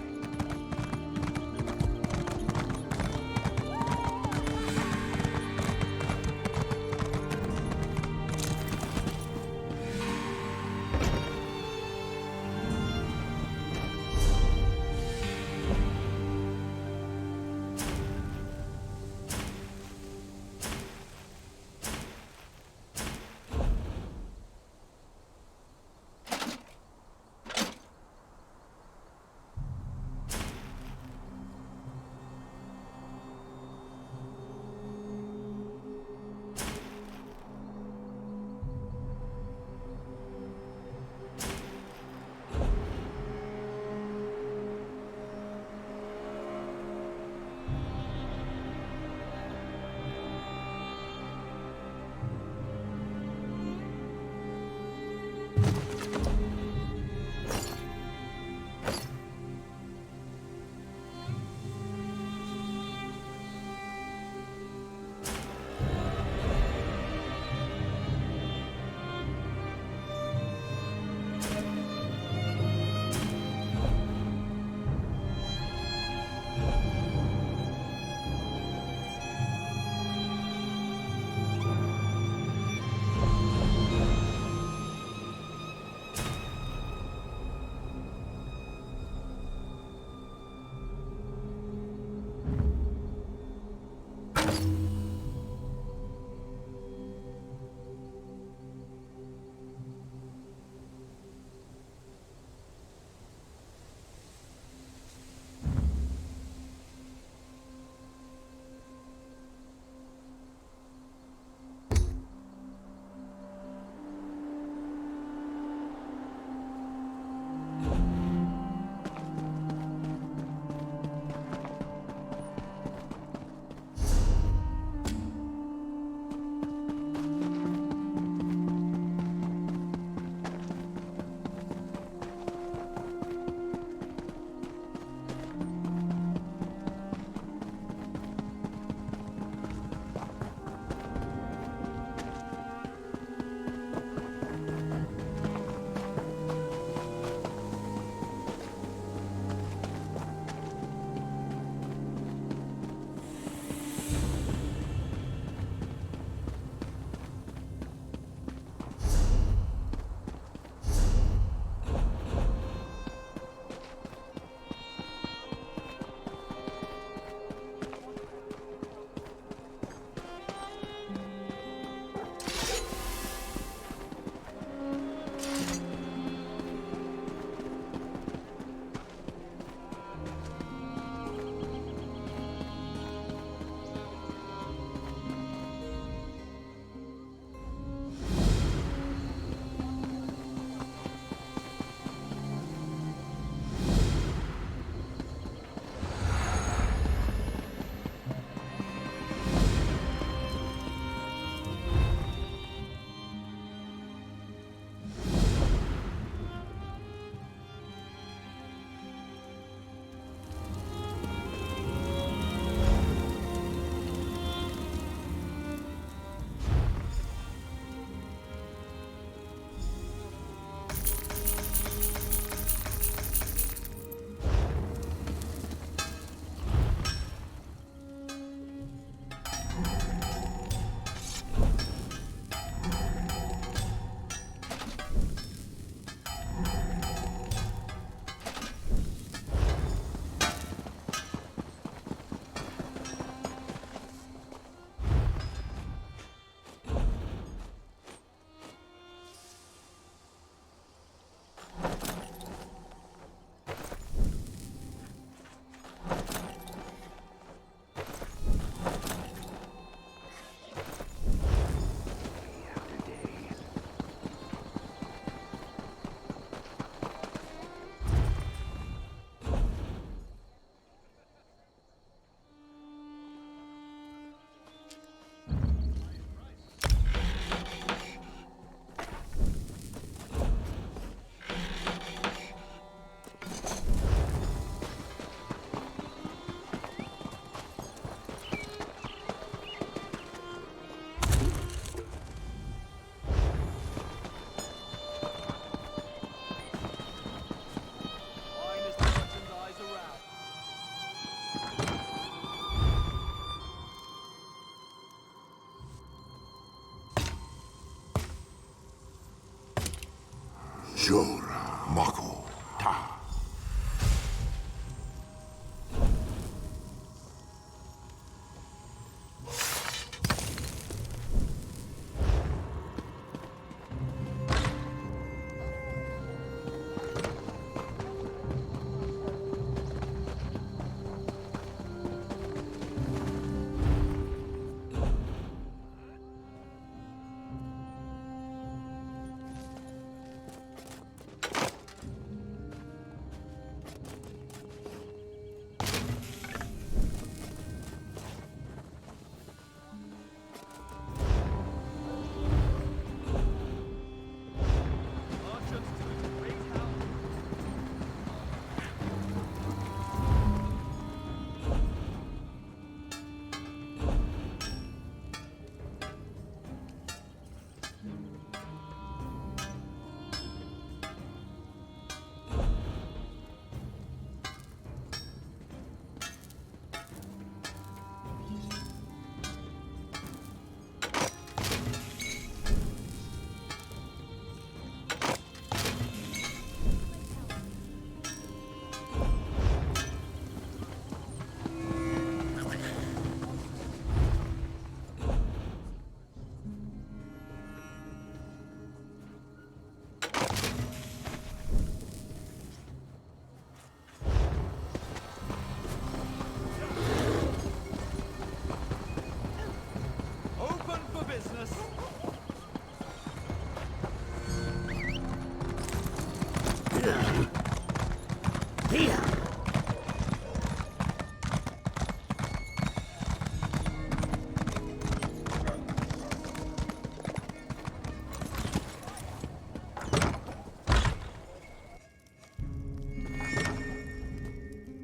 Jor Mako Ta.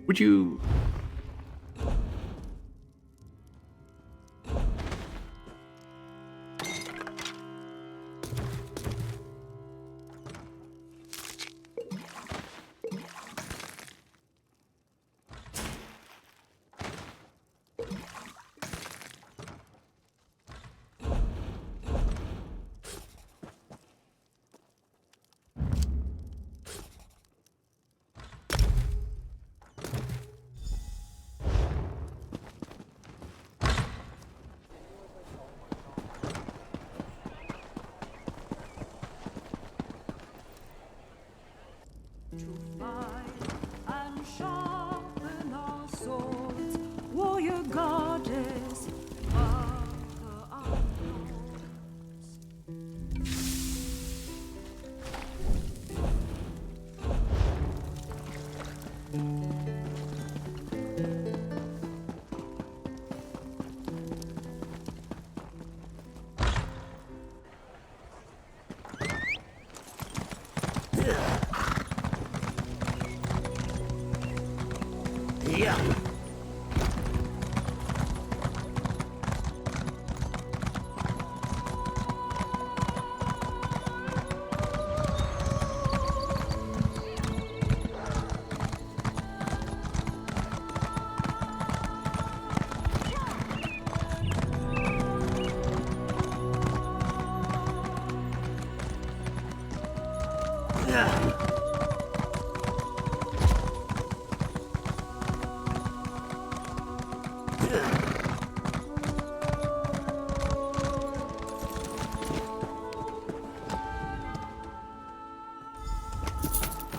Would you... To fight and sharpen our swords, warrior goddess, mother of Yeah.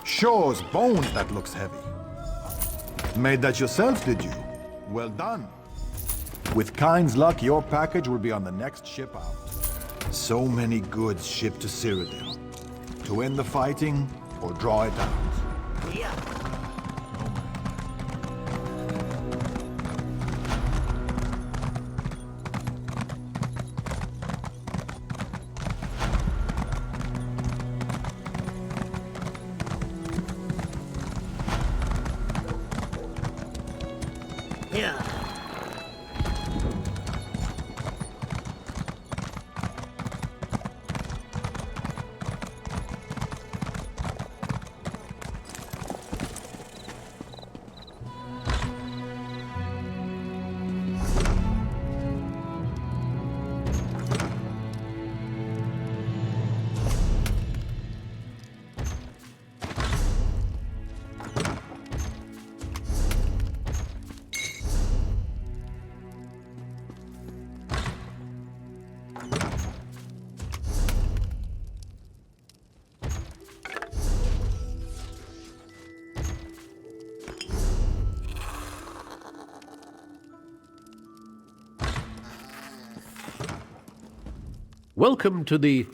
Shaw's bones, that looks heavy. Made that yourself, did you? Well done. With Kyne's luck, your package will be on the next ship out. So many goods shipped to Cyrodiil. To end the fighting, or draw it out. Welcome to the...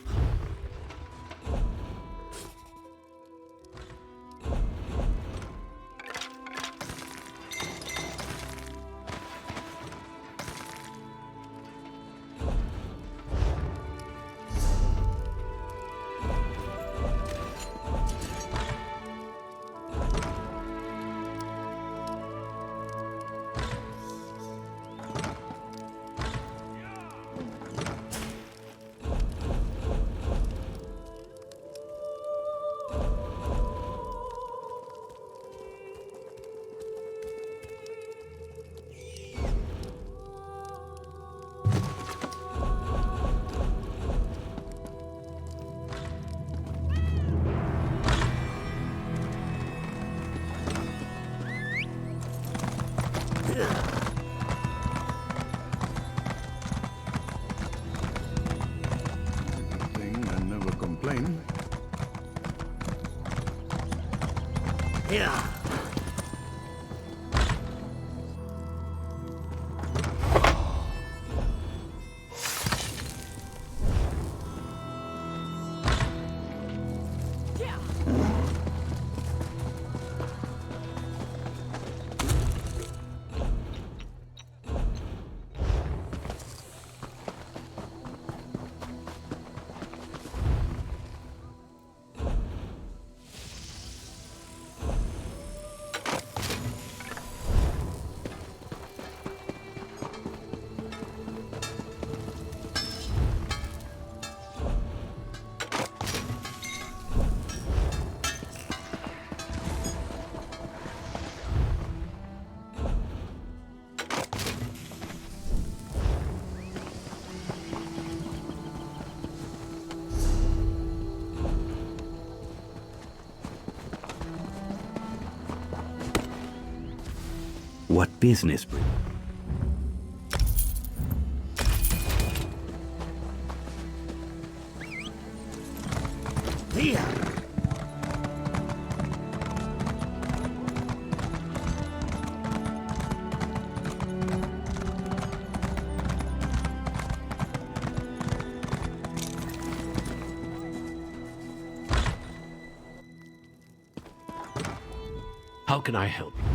Thing and never complain. Yeah. What business? Here. How can I help you?